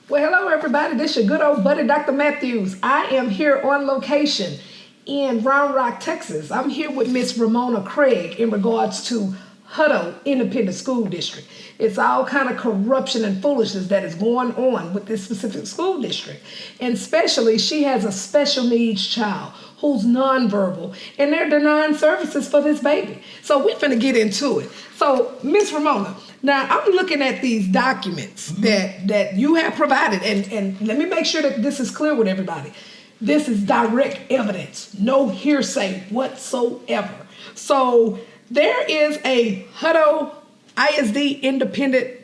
Well, hello, everybody. This is your good old buddy, Dr. Matthews. I am here on location in Round Rock, Texas. I'm here with Miss Ramona Craig in regards to HUTTO Independent School District. It's all kind of corruption and foolishness that is going on with this specific school district. And especially, she has a special needs child who's nonverbal, and they're denying services for this baby. So we're finna get into it. So, Miss Ramona, now I'm looking at these documents that you have provided, and let me make sure that this is clear with everybody. This is direct evidence, no hearsay whatsoever. So there is a HUTTO ISD Independent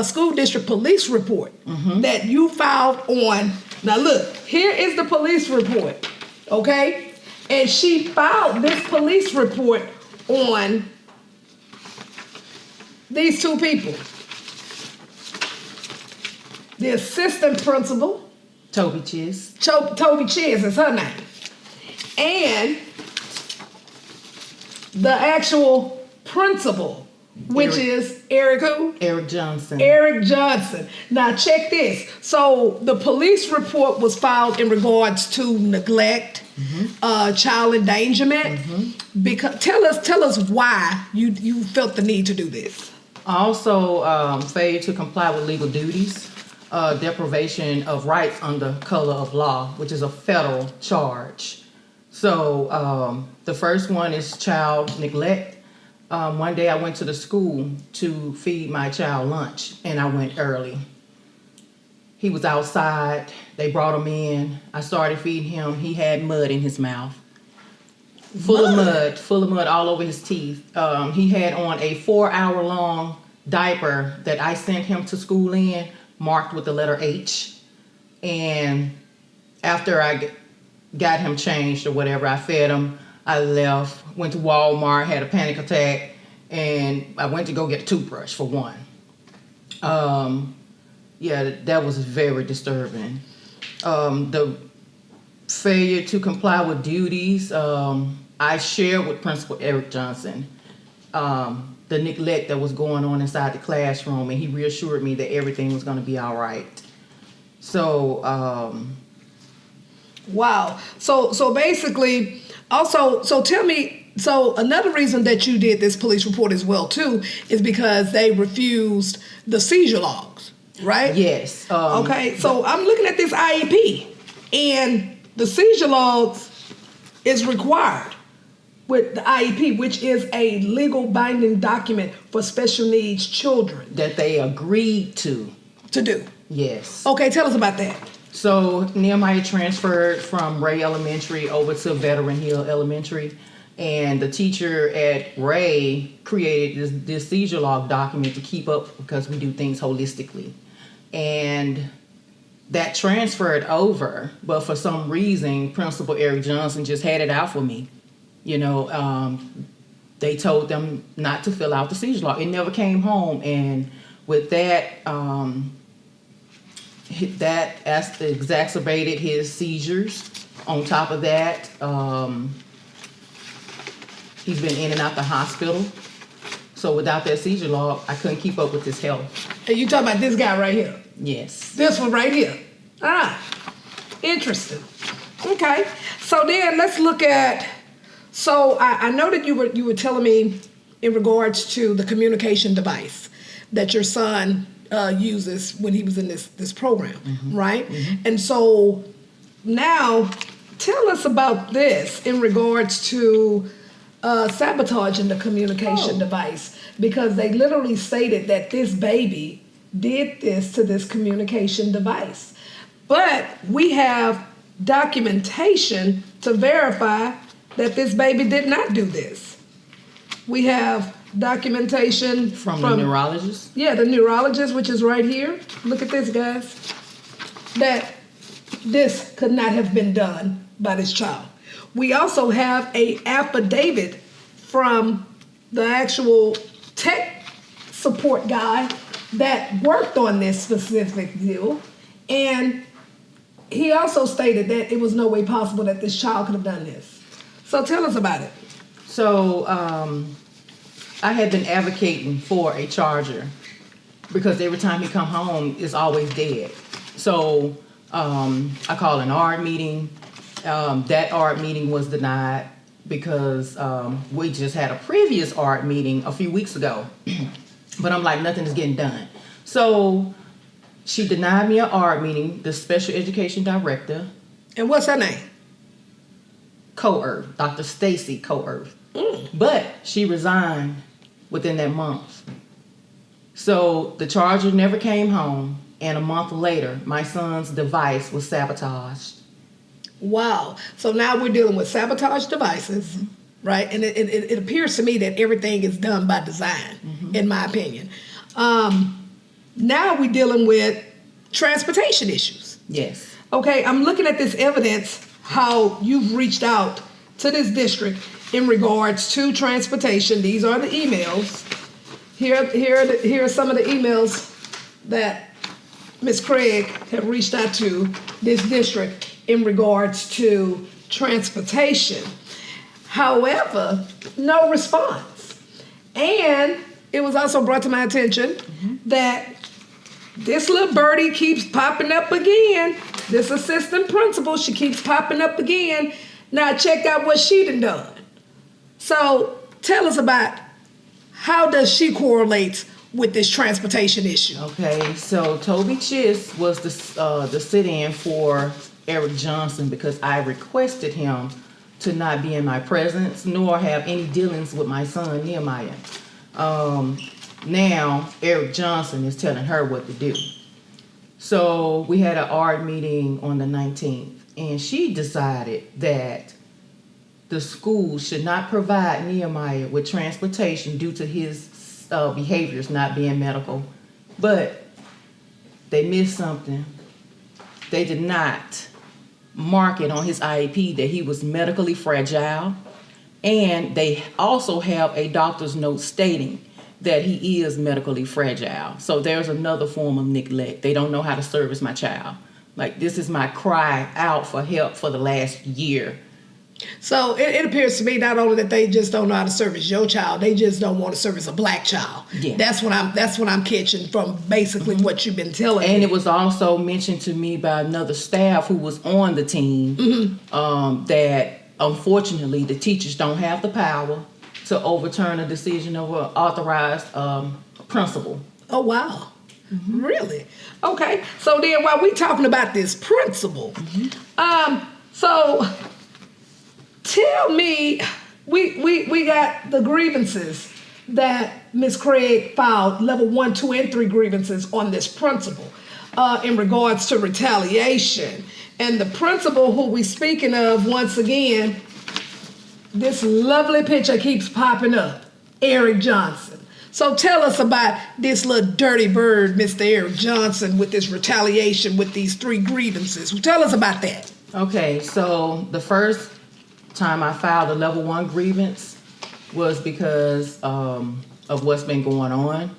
School District Police Report that you filed on. Now look, here is the police report, okay? And she filed this police report on these two people. The assistant principal, Toby Chiz. Toby Chiz is her name. And the actual principal, which is Eric who? Eric Johnson. Eric Johnson. Now check this. So the police report was filed in regards to neglect, child endangerment. Because tell us why you felt the need to do this. Also, failure to comply with legal duties, deprivation of rights under color of law, which is a federal charge. So the first one is child neglect. One day I went to the school to feed my child lunch, and I went early. He was outside. They brought him in. I started feeding him. He had mud in his mouth. Full of mud all over his teeth. He had on a 4-hour-long diaper that I sent him to school in, marked with the letter H. And after I got him changed or whatever, I fed him, I left, went to Walmart, had a panic attack, and I went to go get a toothbrush for one. Yeah, that was very disturbing. The failure to comply with duties, I shared with Principal Eric Johnson the neglect that was going on inside the classroom, and he reassured me that everything was going to be all right. So, wow. So basically, also, so tell me, so another reason that you did this police report as well too is because they refused the seizure logs, right? Yes. Okay, so I'm looking at this IEP, and the seizure logs is required with the IEP, which is a legal binding document for special needs children. That they agreed to. To do. Yes. Okay, tell us about that. So Nehemiah transferred from Ray Elementary over to Veteran Hill Elementary, and the teacher at Ray created this seizure log document to keep up because we do things holistically. And that transferred over, but for some reason, Principal Eric Johnson just had it out for me. You know, they told them not to fill out the seizure log. It never came home, and with that, that exacerbated his seizures. On top of that, he's been in and out the hospital. So without that seizure log, I couldn't keep up with his health. And you talking about this guy right here? Yes. This one right here. Interesting. Okay, so then let's look at. So I know that you were telling me in regards to the communication device that your son uses when he was in this program, right? And so now tell us about this in regards to sabotaging the communication device, because they literally stated that this baby did this to this communication device. But we have documentation to verify that this baby did not do this. We have documentation from the neurologist? Yeah, the neurologist, which is right here. Look at this, guys. That this could not have been done by this child. We also have a affidavit from the actual tech support guy that worked on this specific deal, and he also stated that it was no way possible that this child could have done this. So tell us about it. So I had been advocating for a charger because every time he come home, it's always dead. So I called an art meeting. That art meeting was denied because we just had a previous art meeting a few weeks ago. But I'm like, nothing is getting done. So she denied me an art meeting, the special education director. And what's her name? Co-Earth, Dr. Stacy Co-Earth. But she resigned within that month. So the charger never came home, and a month later, my son's device was sabotaged. Wow. So now we're dealing with sabotage devices, right? And it appears to me that everything is done by design, in my opinion. Now we're dealing with transportation issues. Yes. Okay, I'm looking at this evidence, how you've reached out to this district in regards to transportation. These are the emails. Here are some of the emails that Ms. Craig have reached out to this district in regards to transportation. However, no response. And it was also brought to my attention that this little birdie keeps popping up again. This assistant principal, she keeps popping up again. Now check out what she done. So tell us about how does she correlate with this transportation issue? Okay, so Toby Chiss was the sit-in for Eric Johnson because I requested him to not be in my presence nor have any dealings with my son Nehemiah. Now Eric Johnson is telling her what to do. So we had an art meeting on the 19th, and she decided that the school should not provide Nehemiah with transportation due to his behaviors not being medical. But they missed something. They did not mark it on his IEP that he was medically fragile, and they also have a doctor's note stating that he is medically fragile. So there's another form of neglect. They don't know how to service my child. Like, this is my cry out for help for the last year. So it appears to me not only that they just don't know how to service your child, they just don't want to service a black child. Yeah. That's what I'm catching from basically what you've been telling And me. it was also mentioned to me by another staff who was on the team that unfortunately the teachers don't have the power to overturn a decision of an authorized principal. Oh, wow. Really? Okay. So then while we talking about this principal, so tell me, we got the grievances that Ms. Craig filed, level 1, 2, and 3 grievances on this principal in regards to retaliation. And the principal who we speaking of, once again, this lovely picture keeps popping up, Eric Johnson. So tell us about this little dirty bird, Mr. Eric Johnson, with this retaliation with these 3 grievances. Tell us about that. Okay, so the first time I filed a level 1 grievance was because of what's been going on,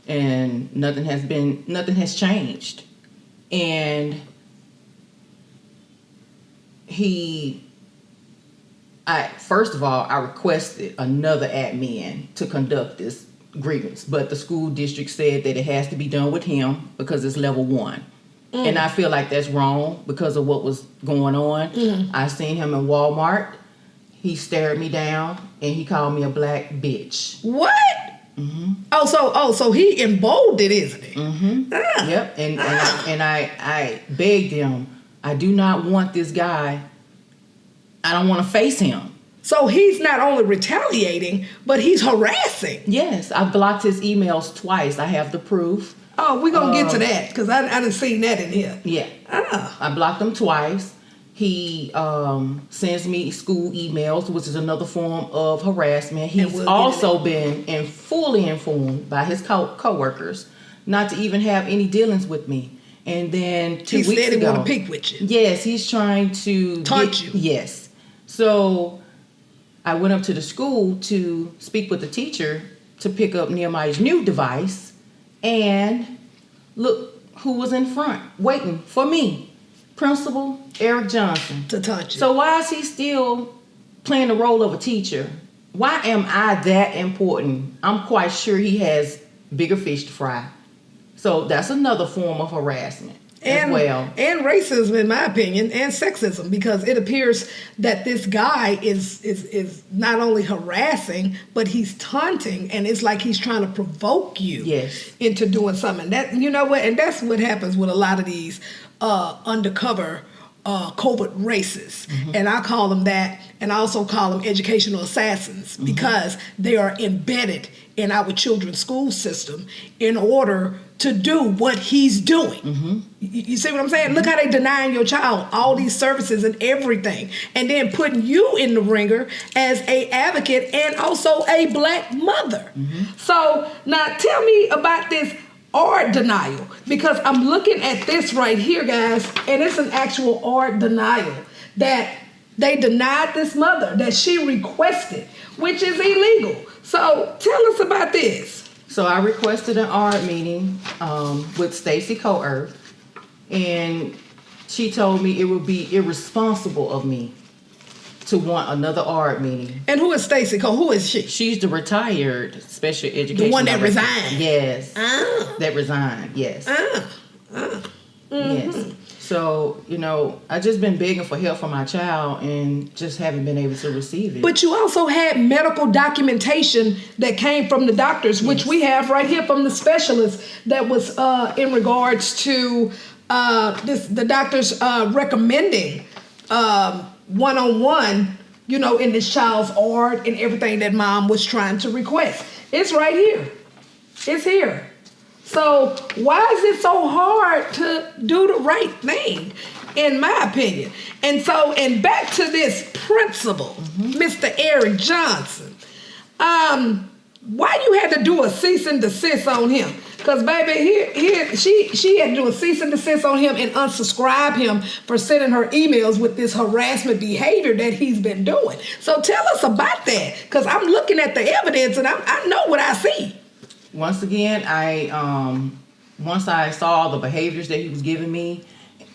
and nothing has changed. And first of all, I requested another admin to conduct this grievance, but the school district said that it has to be done with him because it's level 1. And I feel like that's wrong because of what was going on. I seen him in Walmart. He stared me down and he called me a black bitch. What? So he emboldened, isn't he? Yep. And I begged him, I do not want this guy. I don't want to face him. So he's not only retaliating, but he's harassing. Yes, I blocked his emails twice. I have the proof. Oh, we're going to get to that because I didn't see that in here. Yeah. I blocked him twice. He sends me school emails, which is another form of harassment. He's also been fully informed by his co-workers not to even have any dealings with me. And then 2 weeks ago, he said he want to peek with you. Yes, he's trying to taunt you. Yes. So I went up to the school to speak with the teacher to pick up Nehemiah's new device, and look who was in front waiting for me. Principal Eric Johnson. To touch you. So why is he still playing the role of a teacher? Why am I that important? I'm quite sure he has bigger fish to fry. So that's another form of harassment as well. And racism, in my opinion, and sexism, because it appears that this guy is not only harassing, but he's taunting, and it's like he's trying to provoke you Yes. into doing something. That, you know what, and that's what happens with a lot of these undercover covert racists, and I call them that, and I also call them educational assassins, because they are embedded in our children's school system in order to do what he's doing. You see what I'm saying? Look how they denying your child all these services and everything, and then putting you in the ringer as a advocate and also a black mother. So now tell me about this art denial, because I'm looking at this right here, guys, and it's an actual art denial that they denied this mother that she requested, which is illegal. So tell us about this. So I requested an art meeting with Stacy Coearth, and she told me it would be irresponsible of me to want another art meeting. And who is Stacy Cole? Who is she? She's the retired special education. The one that director. resigned? Yes. Ah. That resigned, yes. Yes. So, you know, I just been begging for help for my child and just haven't been able to receive it. But you also had medical documentation that came from the doctors, which we have right here from the specialist, that was in regards to the doctors recommending one-on-one, you know, in this child's art and everything that mom was trying to request. It's right here. It's here. So why is it so hard to do the right thing, in my opinion? And so, and back to this principal, Mr. Eric Johnson. Why you had to do a cease and desist on him? Because baby, she had to do a cease and desist on him and unsubscribe him for sending her emails with this harassment behavior that he's been doing. So tell us about that, because I'm looking at the evidence and I know what I see. Once again, once I saw the behaviors that he was giving me,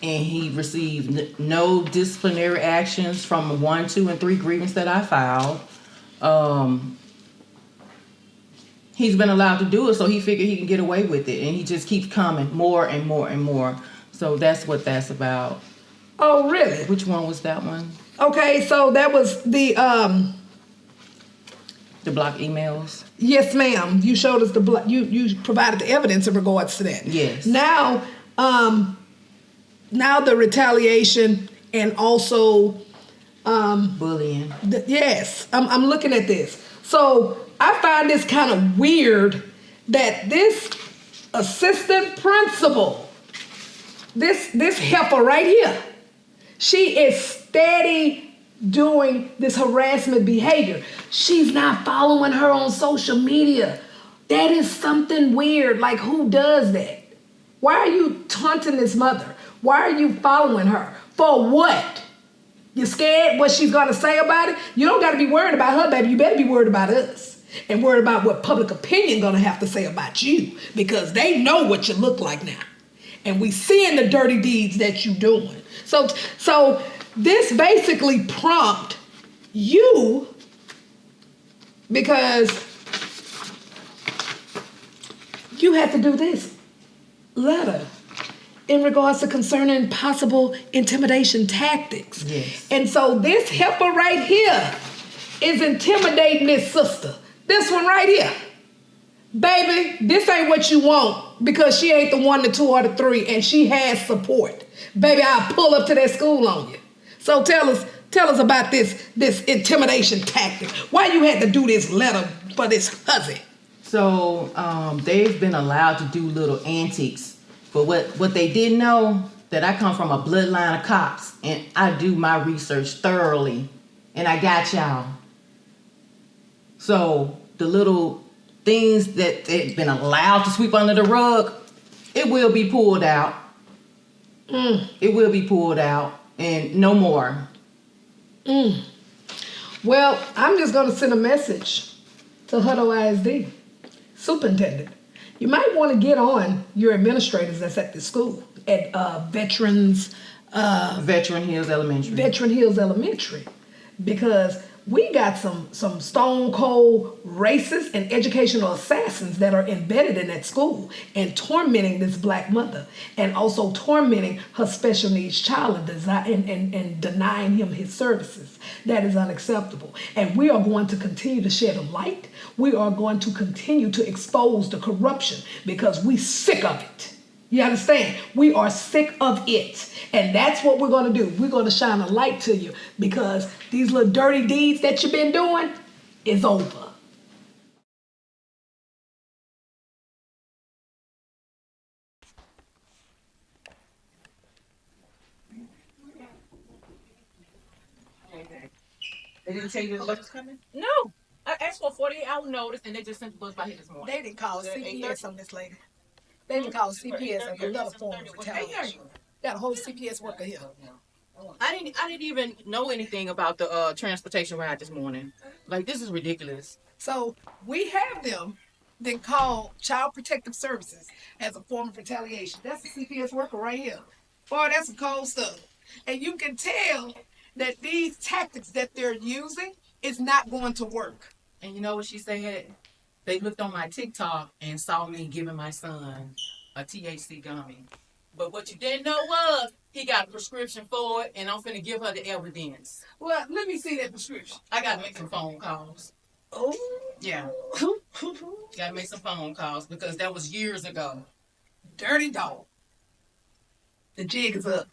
and he received no disciplinary actions from 1, 2, and 3 grievance that I filed. He's been allowed to do it, so he figured he can get away with it, and he just keeps coming more and more and more. So that's what that's about. Oh, really? Which one was that one? Okay, so that was the block emails. Yes, ma'am. You showed us the block. You provided the evidence in regards to that. Yes. Now the retaliation and also bullying. Yes, I'm looking at this. So I find this kind of weird that this assistant principal, this heifer right here, she is steady doing this harassment behavior. She's not following her on social media. That is something weird. Like, who does that? Why are you taunting this mother? Why are you following her? For what? You scared what she's gonna say about it? You don't gotta be worried about her, baby. You better be worried about us and worried about what public opinion gonna have to say about you, because they know what you look like now. And we seeing the dirty deeds that you doing. So this basically prompt you, because you had to do this letter in regards to concerning possible intimidation tactics. Yes. And so this heifer right here is intimidating this sister. This one right here. Baby, this ain't what you want, because she ain't the 1, the 2, or the 3, and she has support. Baby, I'll pull up to that school on you. So tell us about this intimidation tactic. Why you had to do this letter for this hussy? So they've been allowed to do little antics, but what they didn't know, that I come from a bloodline of cops, and I do my research thoroughly, and I got y'all. So the little things that they've been allowed to sweep under the rug, it will be pulled out. It will be pulled out, and no more. Well, I'm just going to send a message to HUTTO ISD superintendent. You might want to get on your administrators that's at the school at Veteran Hills Elementary, because we got some stone cold racists and educational assassins that are embedded in that school and tormenting this black mother and also tormenting her special needs child and denying him his services. That is unacceptable. And we are going to continue to shed a light. We are going to continue to expose the corruption because we sick of it. You understand? We are sick of it. And that's what we're going to do. We're going to shine a light to you because these little dirty deeds that you've been doing is over. They didn't tell you the bus was coming? No. I asked for a 48-hour notice and they just sent the bus by here this morning. They didn't call CPS on this lady. They didn't call CPS on another form of retaliation. Got a whole CPS worker here. I didn't even know anything about the transportation ride this morning. Like, this is ridiculous. So we have them then call Child Protective Services as a form of retaliation. That's a CPS worker right here. Boy, that's some cold stuff. And you can tell that these tactics that they're using is not going to work. And you know what she said? They looked on my TikTok and saw me giving my son a THC gummy. But what you didn't know was he got a prescription for it, and I'm finna give her the evidence. Well, let me see that prescription. I gotta make some phone calls. Oh. Yeah. Gotta make some phone calls because that was years ago. Dirty dog. The jig is up.